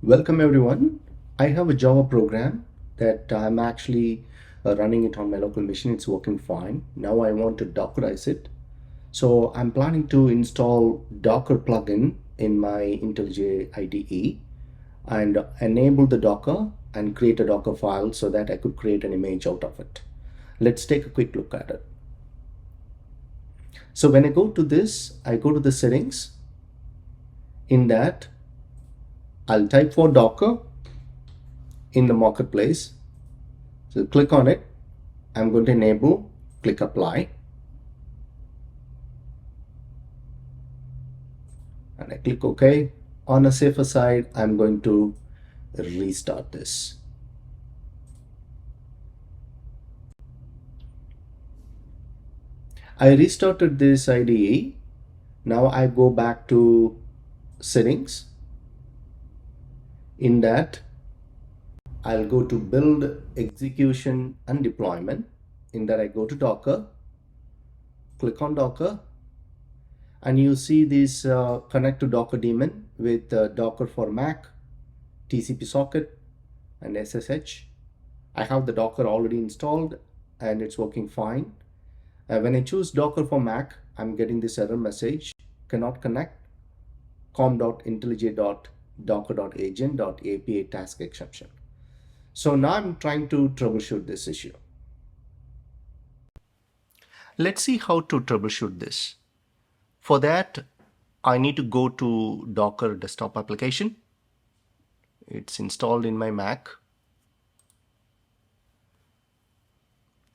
Welcome everyone. I have a Java program that I'm actually running it on my local machine. It's working fine. Now I want to Dockerize it. So I'm planning to install Docker plugin in my IntelliJ IDE and enable the Docker and create a Docker file so that I could create an image out of it. Let's take a quick look at it. So when I go to this, I go to the settings. In that, I'll type for Docker in the marketplace. So click on it. I'm going to enable, click apply. And I click OK. On a safer side, I'm going to restart this. I restarted this IDE. Now I go back to settings. In that, I'll go to build, execution and deployment. In that I go to Docker, click on Docker, and you see this connect to Docker Daemon with Docker for Mac, TCP socket and SSH. I have the Docker already installed and it's working fine. When I choose Docker for Mac, I'm getting this error message, cannot connect, com.intellij.docker.agent.api task exception. So now I'm trying to troubleshoot this issue. Let's see how to troubleshoot this. For that, I need to go to Docker desktop application. It's installed in my Mac.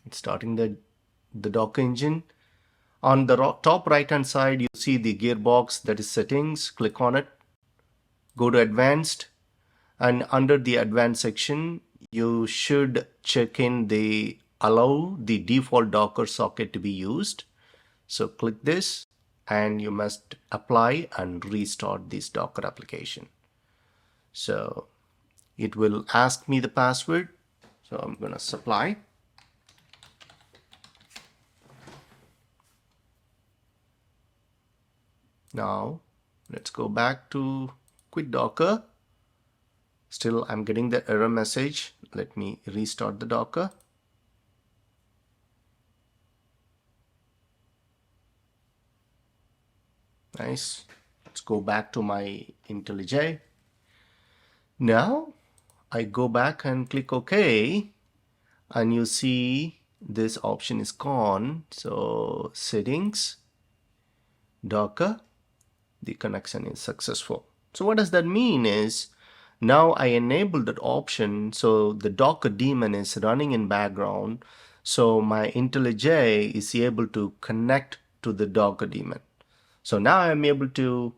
It's starting the Docker engine. On the top right hand side, you see the gearbox, that is settings. Click on it. Go to advanced, and under the advanced section, you should check in the allow the default Docker socket to be used. So click this and you must apply and restart this Docker application. So it will ask me the password. So I'm going to supply. Now let's go back to quit Docker. Still I'm getting the error message. Let me restart the Docker. Nice. Let's go back to my IntelliJ. Now I go back and click OK, and you see this option is gone. So settings, Docker, the connection is successful. So what does that mean is now I enable that option, so the Docker daemon is running in background, so my IntelliJ is able to connect to the Docker daemon. So now I'm able to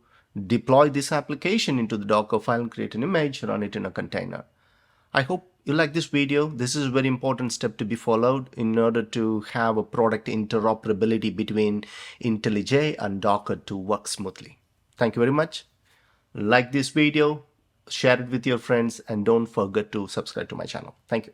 deploy this application into the Docker file and create an image, run it in a container. I hope you like this video. This is a very important step to be followed in order to have a product interoperability between IntelliJ and Docker to work smoothly. Thank you very much. Like this video, share it with your friends, and don't forget to subscribe to my channel. Thank you.